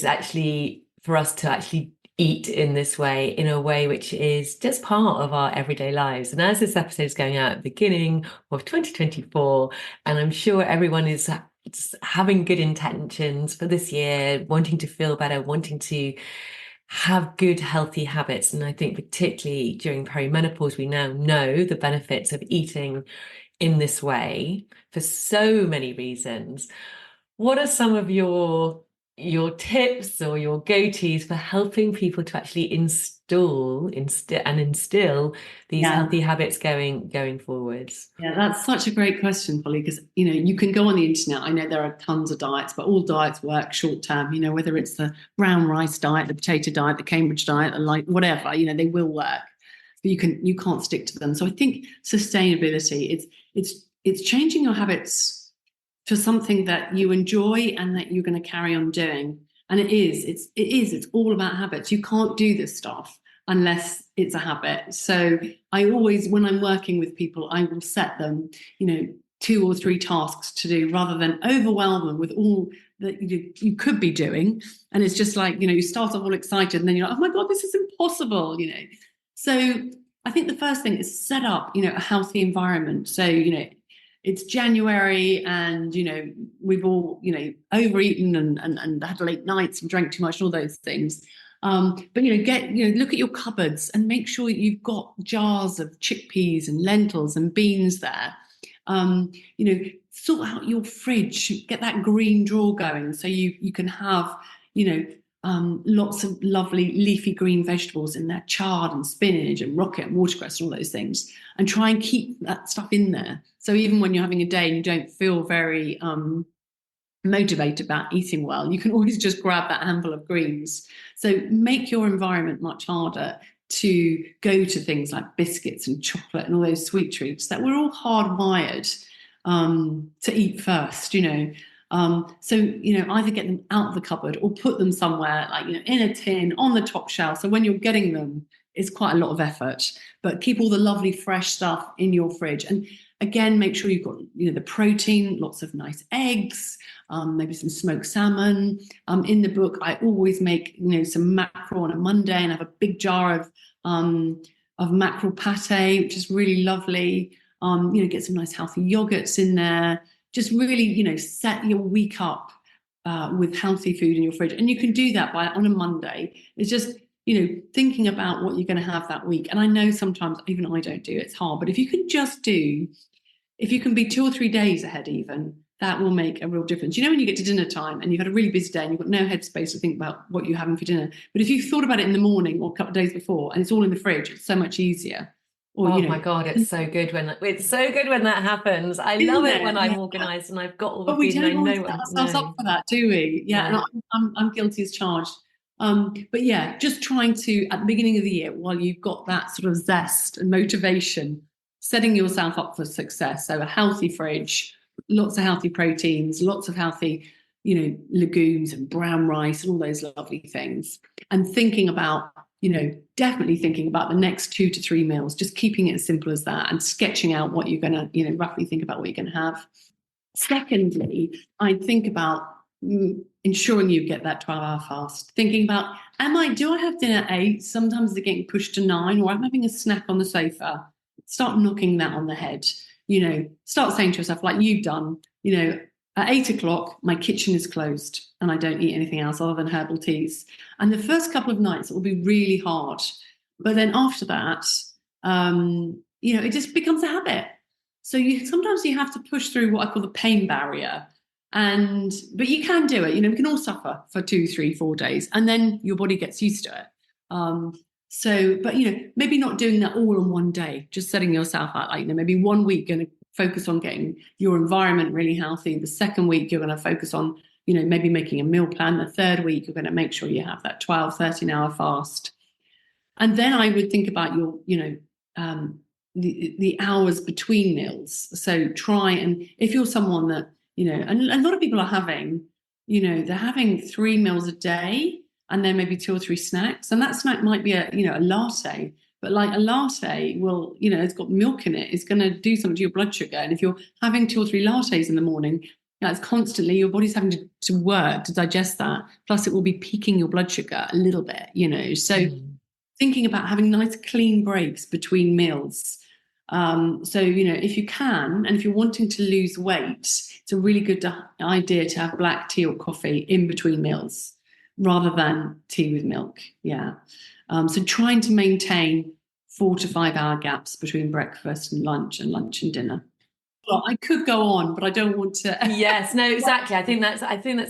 actually for us to actually eat in this way, in a way which is just part of our everyday lives. And as this episode is going out at the beginning of 2024, and I'm sure everyone is having good intentions for this year, wanting to feel better, wanting to have good, healthy habits. And I think particularly during perimenopause, we now know the benefits of eating in this way for so many reasons. What are some of your tips or your go-tos for helping people to actually instill these healthy habits going forwards? Yeah, that's such a great question, Polly, because you can go on the internet. I know there are tons of diets, but all diets work short term. Whether it's the brown rice diet, the potato diet, the Cambridge diet, the whatever, they will work. But you can't stick to them. So I think sustainability, it's changing your habits to something that you enjoy and that you're going to carry on doing. And it's all about habits. You can't do this stuff unless it's a habit. So I always, when I'm working with people, I will set them, 2 or 3 tasks to do rather than overwhelm them with all that you could be doing. And it's just like, you start off all excited and then you're like, oh my God, this is impossible, So I think the first thing is set up, a healthy environment. So, it's January and, we've all, overeaten and had late nights and drank too much and all those things. But, look at your cupboards and make sure you've got jars of chickpeas and lentils and beans there. Sort out your fridge, get that green drawer going so you can have, lots of lovely leafy green vegetables in there, chard and spinach and rocket and watercress and all those things, and try and keep that stuff in there. So even when you're having a day and you don't feel very motivated about eating well, you can always just grab that handful of greens. So make your environment much harder to go to things like biscuits and chocolate and all those sweet treats that we're all hardwired to eat first, So, either get them out of the cupboard or put them somewhere like, in a tin on the top shelf. So when you're getting them, it's quite a lot of effort, but keep all the lovely fresh stuff in your fridge. And again, make sure you've got, the protein, lots of nice eggs, maybe some smoked salmon. In the book, I always make, some mackerel on a Monday and have a big jar of mackerel pate, which is really lovely. Get some nice healthy yogurts in there. Just really, set your week up with healthy food in your fridge. And you can do that on a Monday. It's just, thinking about what you're going to have that week. And I know sometimes even I don't do it, it's hard, but if you can be 2 or 3 days ahead even, that will make a real difference. When you get to dinner time and you've had a really busy day and you've got no headspace to think about what you're having for dinner, but if you've thought about it in the morning or a couple of days before and it's all in the fridge, it's so much easier. Or, my God, it's so good when that happens. I love it when I'm organised and I've got all the food and I know. But we don't always set ourselves up for that, do we? Yeah. And I'm guilty as charged. But yeah, just trying to, at the beginning of the year, while you've got that sort of zest and motivation, setting yourself up for success. So a healthy fridge, lots of healthy proteins, lots of healthy, legumes and brown rice and all those lovely things. And thinking about, definitely thinking about the next 2 to 3 meals, just keeping it as simple as that and sketching out what you're going to, roughly think about what you're going to have. Secondly, I think about ensuring you get that 12-hour fast, thinking about, do I have dinner at 8? Sometimes they're getting pushed to 9, or I'm having a snack on the sofa. Start knocking that on the head. Start saying to yourself, like you've done, at 8 o'clock, my kitchen is closed and I don't eat anything else other than herbal teas. And the first couple of nights, it will be really hard. But then after that, it just becomes a habit. So sometimes you have to push through what I call the pain barrier. But you can do it. We can all suffer for 2, 3, 4 days, and then your body gets used to it. But maybe not doing that all in one day, just setting yourself out, like, maybe 1 week going to focus on getting your environment really healthy. The second week, you're going to focus on, maybe making a meal plan. The third week, you're going to make sure you have that 12, 13-hour fast. And then I would think about your, the hours between meals. So try, and if you're someone that, and a lot of people are having, they're having 3 meals a day and then maybe 2 or 3 snacks. And that snack might be a latte, but like a latte will, it's got milk in it. It's going to do something to your blood sugar. And if you're having 2 or 3 lattes in the morning, that's constantly, your body's having to work to digest that. Plus it will be peaking your blood sugar a little bit, So thinking about having nice clean breaks between meals. If you can, and if you're wanting to lose weight, it's a really good idea to have black tea or coffee in between meals rather than tea with milk. Yeah. So trying to maintain 4 to 5 hour gaps between breakfast and lunch and dinner. Well, I could go on, but I don't want to. Yes, no, exactly. I think that's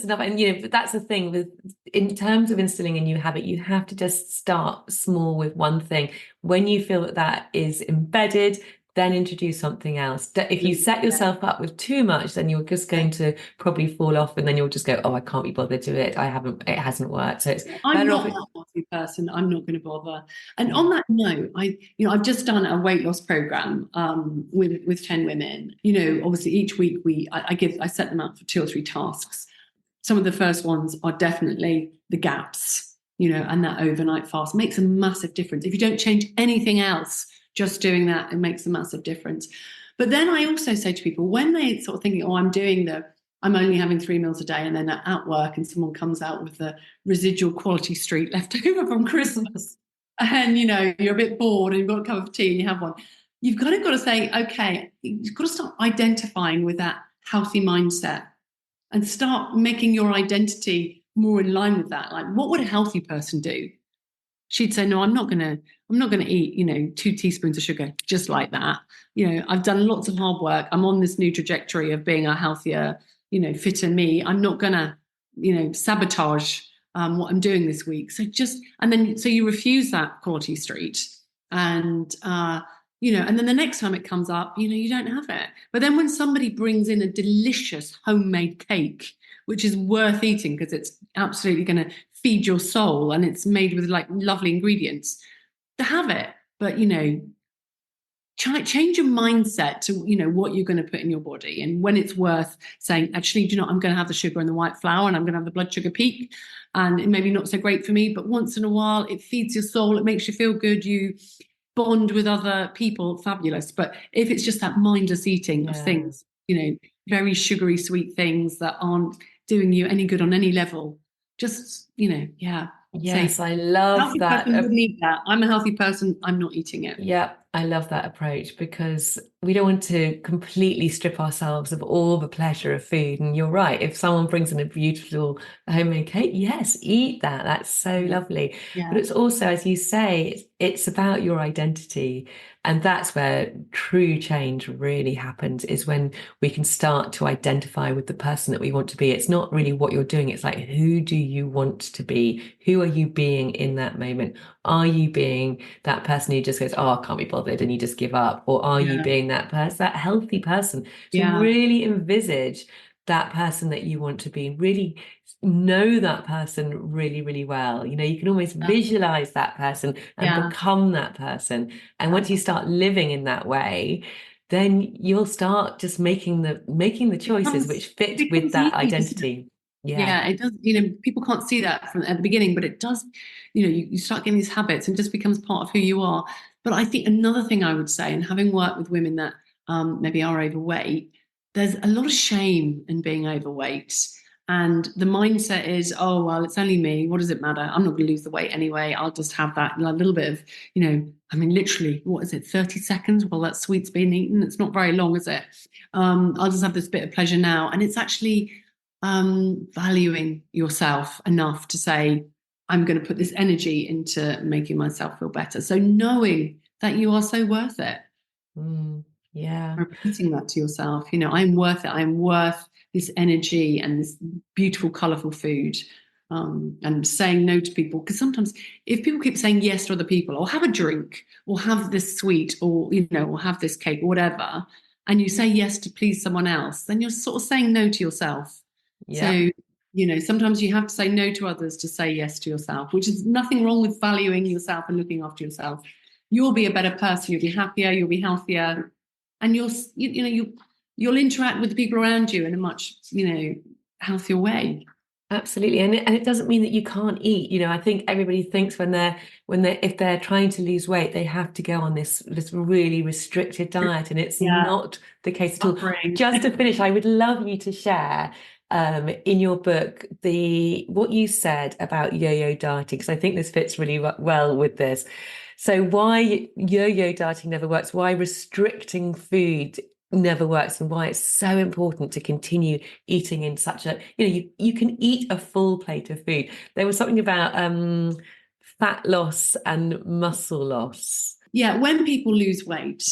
enough. And but that's the thing in terms of instilling a new habit, you have to just start small with one thing. When you feel that is embedded, then introduce something else. If you set yourself up with too much, then you're just going to probably fall off, and then you'll just go, oh, I can't be bothered to do it. It hasn't worked. So I'm not that healthy person. I'm not going to bother. And on that note, I've just done a weight loss program with 10 women. Obviously each week I set them up for 2 or 3 tasks. Some of the first ones are definitely the gaps, and that overnight fast makes a massive difference. If you don't change anything else, just doing that, it makes a massive difference. But then I also say to people, when they sort of thinking, oh, I'm only having 3 meals a day, and then at work and someone comes out with the residual quality street left over from Christmas, and you're a bit bored and you've got a cup of tea and you have one, you've got to say, okay, you've got to start identifying with that healthy mindset and start making your identity more in line with that. Like, what would a healthy person do? She'd say, no, I'm not going to eat, 2 teaspoons of sugar just like that. I've done lots of hard work. I'm on this new trajectory of being a healthier, fitter me. I'm not going to, sabotage what I'm doing this week. So you refuse that quality street, and and then the next time it comes up, you don't have it. But then when somebody brings in a delicious homemade cake, which is worth eating because it's absolutely going to feed your soul and it's made with like lovely ingredients, to have it. But change your mindset to, what you're going to put in your body, and when it's worth saying, actually, do you know, I'm going to have the sugar and the white flour, and I'm going to have the blood sugar peak, and it may be not so great for me, but once in a while it feeds your soul, it makes you feel good, you bond with other people, fabulous. But if it's just that mindless eating of things, very sugary sweet things that aren't doing you any good on any level, just Yes, say, I love healthy that. person wouldn't eat that. I'm a healthy person, I'm not eating it. Yeah, I love that approach, because we don't want to completely strip ourselves of all the pleasure of food. And you're right, if someone brings in a beautiful homemade cake, yes, eat that. That's so lovely. Yeah. But it's also, as you say, it's about your identity. And that's where true change really happens, is when we can start to identify with the person that we want to be. It's not really what you're doing. It's like, who do you want to be? Who are you being in that moment? Are you being that person who just goes, oh, I can't be bothered, and you just give up? Or are you Yeah. being that person, that healthy person, to Yeah. really envisage that person that you want to be, really know that person really, really well? You can almost visualize that person and Yeah. become that person. And once you start living in that way, then you'll start just making the choices which fit with Becomes that easy, doesn't it? identity. Yeah. Yeah, it does. People can't see that from at the beginning, but it does. You start getting these habits and it just becomes part of who you are. But I think another thing I would say, and having worked with women that maybe are overweight, there's a lot of shame in being overweight. And the mindset is, oh, well, it's only me. What does it matter? I'm not going to lose the weight anyway. I'll just have that little bit of, I mean, literally, what is it, 30 seconds while that sweet's being eaten? It's not very long, is it? I'll just have this bit of pleasure now. And it's actually valuing yourself enough to say, I'm going to put this energy into making myself feel better. So knowing that you are so worth it. Yeah. Repeating that to yourself, I'm worth it. I'm worth this energy and this beautiful, colorful food. And saying no to people, because sometimes if people keep saying yes to other people, or have a drink, or have this sweet, or or have this cake, or whatever, and you say yes to please someone else, then you're sort of saying no to yourself. Yeah. So sometimes you have to say no to others to say yes to yourself, which is nothing wrong with valuing yourself and looking after yourself. You'll be a better person, you'll be happier, you'll be healthier, and you'll interact with the people around you in a much healthier way. Absolutely. And it doesn't mean that you can't eat. I think everybody thinks if they're trying to lose weight, they have to go on this really restricted diet. And it's Yeah. not the case at all. Suffering. Just to finish, I would love you to share in your book what you said about yo-yo dieting, because I think this fits really well with this. So why yo-yo dieting never works, why restricting food never works, and why it's so important to continue eating in such a, you can eat a full plate of food. There was something about fat loss and muscle loss. Yeah, when people lose weight,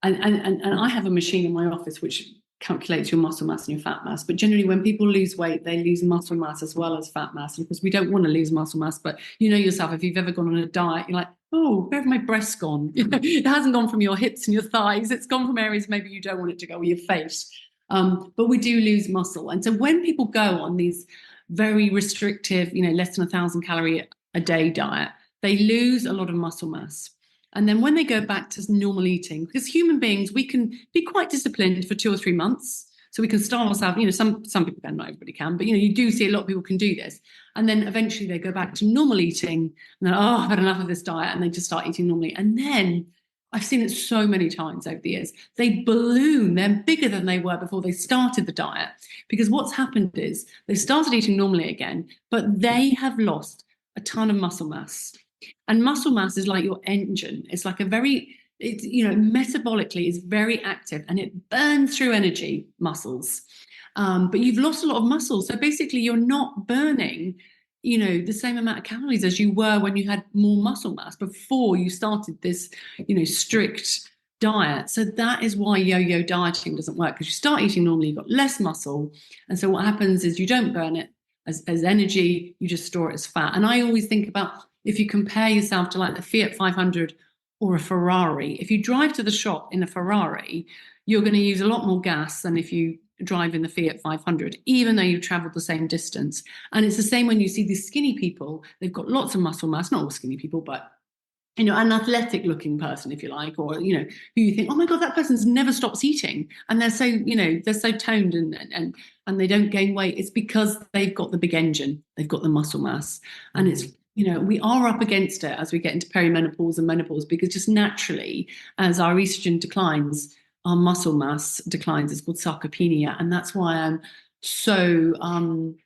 and I have a machine in my office which calculates your muscle mass and your fat mass. But generally, when people lose weight, they lose muscle mass as well as fat mass. And because we don't want to lose muscle mass, but yourself, if you've ever gone on a diet, you're like, oh, where have my breasts gone? It hasn't gone from your hips and your thighs. It's gone from areas maybe you don't want it to go, or your face. But we do lose muscle. And so when people go on these very restrictive, less than 1,000 calorie a day diet, they lose a lot of muscle mass. And then when they go back to normal eating, because human beings, we can be quite disciplined for 2 or 3 months. So we can starve ourselves, some people can, not everybody can, but you do see a lot of people can do this. And then eventually they go back to normal eating and they're, oh, I've had enough of this diet. And they just start eating normally. And then I've seen it so many times over the years, they balloon, they're bigger than they were before they started the diet. Because what's happened is they started eating normally again, but they have lost a ton of muscle mass. And muscle mass is like your engine. It's like metabolically is very active and it burns through energy, muscles. But you've lost a lot of muscle. So basically you're not burning, the same amount of calories as you were when you had more muscle mass before you started this, strict diet. So that is why yo-yo dieting doesn't work, because you start eating normally, you've got less muscle. And so what happens is you don't burn it as energy, you just store it as fat. And I always think about, if you compare yourself to like the Fiat 500 or a Ferrari, if you drive to the shop in a Ferrari, you're going to use a lot more gas than if you drive in the Fiat 500, even though you've traveled the same distance. And it's the same when you see these skinny people, they've got lots of muscle mass, not all skinny people, but an athletic looking person, if you like, or, who you think, oh my God, that person's never stops eating. And they're so, they're so toned and they don't gain weight. It's because they've got the big engine, they've got the muscle mass. And it's, we are up against it as we get into perimenopause and menopause, because just naturally, as our estrogen declines, our muscle mass declines. It's called sarcopenia. And that's why I'm so, I'm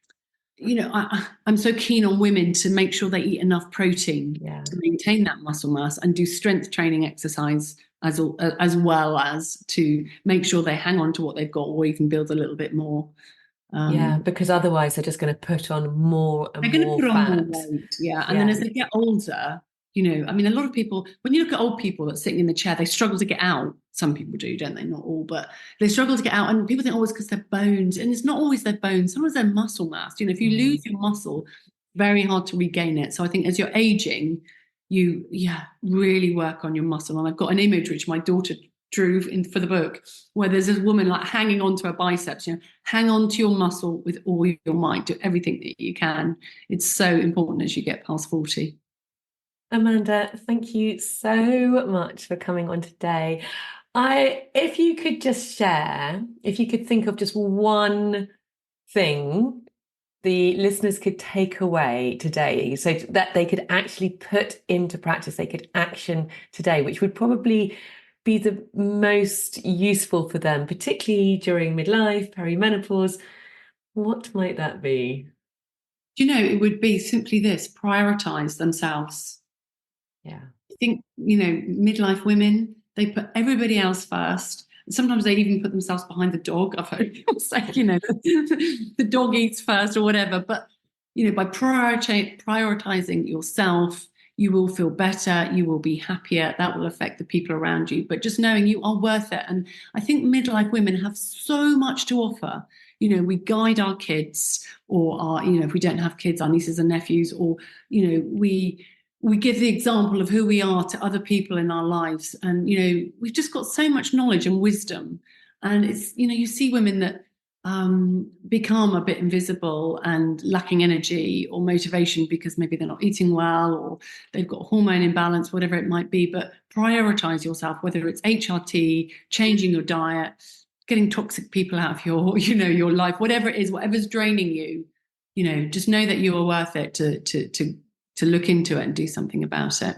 so keen on women to make sure they eat enough protein to maintain that muscle mass, and do strength training exercise as well as to make sure they hang on to what they've got, or even build a little bit more. Because otherwise they're just going to put on more and they're more going to put fat. on more weight. And then as they get older, a lot of people, when you look at old people that's sitting in the chair, they struggle to get out. Some people do, don't they? Not all, but they struggle to get out. And people think, oh, it's because they're bones. And it's not always their bones. Sometimes they're muscle mass. If you lose your muscle, very hard to regain it. So I think as you're aging, you really work on your muscle. And I've got an image which my daughter drew for the book, where there's this woman like hanging onto her biceps. Hang on to your muscle with all your might. Do everything that you can. It's so important as you get past 40. Amanda, thank you so much for coming on today. If you could just share, if you could think of just one thing the listeners could take away today, so that they could actually put into practice, they could action today, which would probably be the most useful for them, particularly during midlife, perimenopause, what might that be? It would be simply this: prioritize themselves. Yeah. I think, midlife women, they put everybody else first. Sometimes they even put themselves behind the dog. I've heard people say, the dog eats first or whatever. But, by prioritizing yourself, you will feel better. You will be happier. That will affect the people around you. But just knowing you are worth it. And I think midlife women have so much to offer. We guide our kids, or if we don't have kids, our nieces and nephews, or, we give the example of who we are to other people in our lives. And, we've just got so much knowledge and wisdom. And it's, you see women that become a bit invisible and lacking energy or motivation because maybe they're not eating well, or they've got hormone imbalance, whatever it might be. But prioritize yourself, whether it's HRT, changing your diet, getting toxic people out of your, your life, whatever it is, whatever's draining you, just know that you are worth it to look into it and do something about it.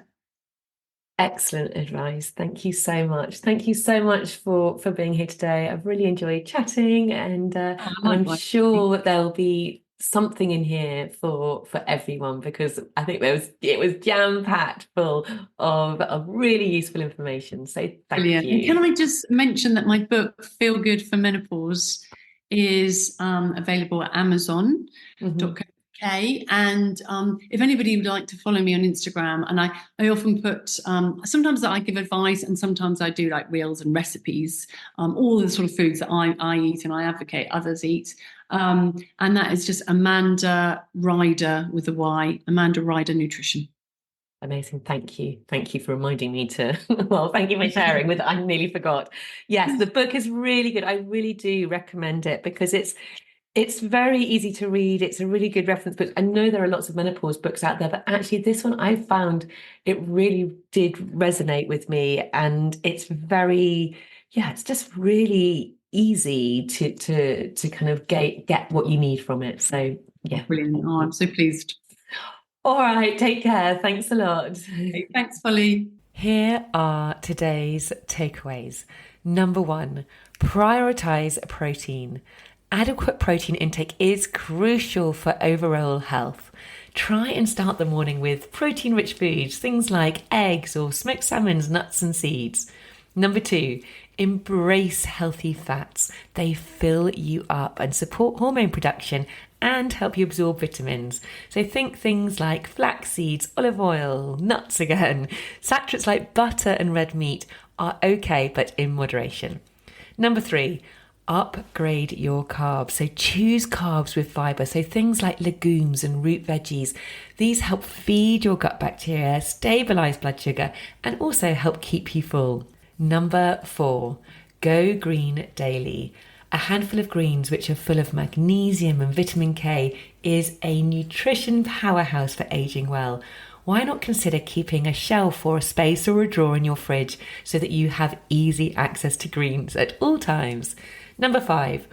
Excellent advice. Thank you so much. Thank you so much for being here today. I've really enjoyed chatting, and I'm sure that there'll be something in here for everyone, because I think it was jam-packed full of really useful information. So thank you. And can I just mention that my book, Feel Good for Menopause, is available at Amazon.co.uk. And if anybody would like to follow me on Instagram, and I often put, sometimes I give advice, and sometimes I do like reels and recipes, all the sort of foods that I eat and I advocate others eat. And that is just Amanda Ryder with a Y, Amanda Ryder Nutrition. Amazing. Thank you. Thank you for reminding me to, thank you for sharing with, I nearly forgot. Yes, the book is really good. I really do recommend it, because it's very easy to read. It's a really good reference book. I know there are lots of menopause books out there, but actually this one, I found it really did resonate with me. And it's it's just really easy to kind of get what you need from it. So yeah. Brilliant. Oh, I'm so pleased. All right, take care. Thanks a lot. Okay, thanks, Polly. Here are today's takeaways. Number 1, prioritize protein. Adequate protein intake is crucial for overall health. Try and start the morning with protein-rich foods, things like eggs or smoked salmons, nuts and seeds. Number 2, embrace healthy fats. They fill you up and support hormone production and help you absorb vitamins. So think things like flax seeds, olive oil, nuts again. Saturates like butter and red meat are okay, but in moderation. Number 3, upgrade your carbs. So choose carbs with fiber. So things like legumes and root veggies. These help feed your gut bacteria, stabilize blood sugar, and also help keep you full. Number 4, go green daily. A handful of greens, which are full of magnesium and vitamin K, is a nutrition powerhouse for aging well. why not consider keeping a shelf or a space or a drawer in your fridge so that you have easy access to greens at all times? Number 5,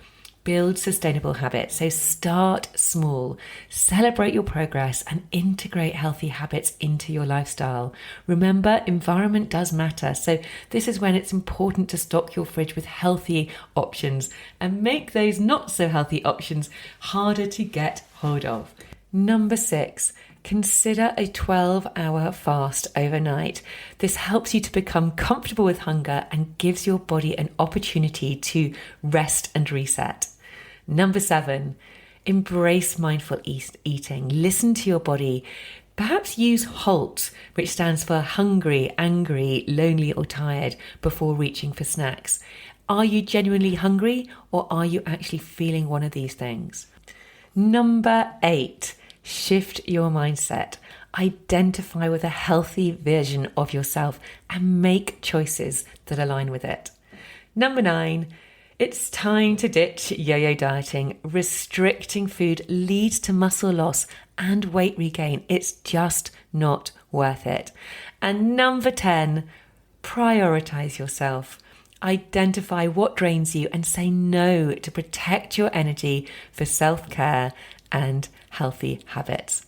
build sustainable habits. So start small, celebrate your progress and integrate healthy habits into your lifestyle. Remember, environment does matter. So this is when it's important to stock your fridge with healthy options and make those not so healthy options harder to get hold of. Number 6, consider a 12-hour fast overnight. This helps you to become comfortable with hunger and gives your body an opportunity to rest and reset. Number 7, embrace mindful eating. Listen to your body. Perhaps use HALT, which stands for hungry, angry, lonely or tired, before reaching for snacks. Are you genuinely hungry or are you actually feeling one of these things? Number 8, shift your mindset. Identify with a healthy version of yourself and make choices that align with it. Number 9, it's time to ditch yo-yo dieting. Restricting food leads to muscle loss and weight regain. It's just not worth it. And number 10, prioritize yourself. Identify what drains you and say no to protect your energy for self-care and healthy habits.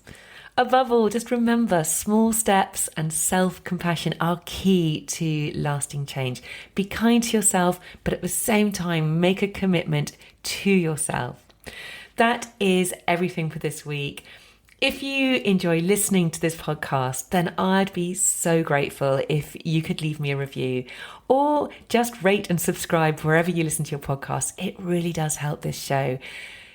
Above all, just remember, small steps and self-compassion are key to lasting change. Be kind to yourself, but at the same time, make a commitment to yourself. That is everything for this week. If you enjoy listening to this podcast, then I'd be so grateful if you could leave me a review or just rate and subscribe wherever you listen to your podcast. It really does help this show.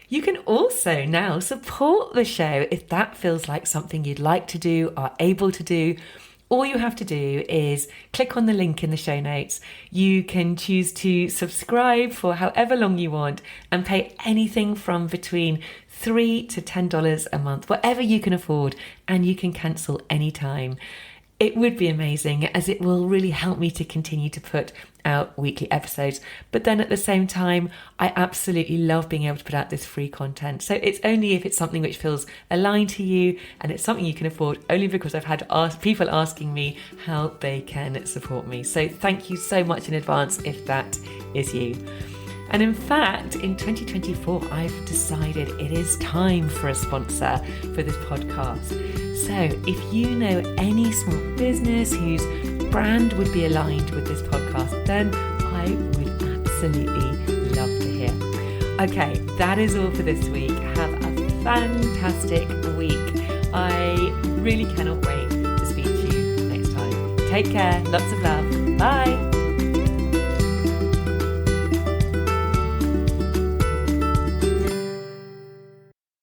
You can also now support the show if that feels like something you'd like to do, are able to do. All you have to do is click on the link in the show notes. You can choose to subscribe for however long you want and pay anything from between $3 to $10 a month, whatever you can afford, and you can cancel anytime. It would be amazing, as it will really help me to continue to put out weekly episodes. But then at the same time, I absolutely love being able to put out this free content. So it's only if it's something which feels aligned to you and it's something you can afford, only because I've had people asking me how they can support me. So thank you so much in advance if that is you. And in fact, in 2024, I've decided it is time for a sponsor for this podcast. So if you know any small business whose brand would be aligned with this podcast, then I would absolutely love to hear. Okay, that is all for this week. Have a fantastic week. I really cannot wait to speak to you next time. Take care. Lots of love.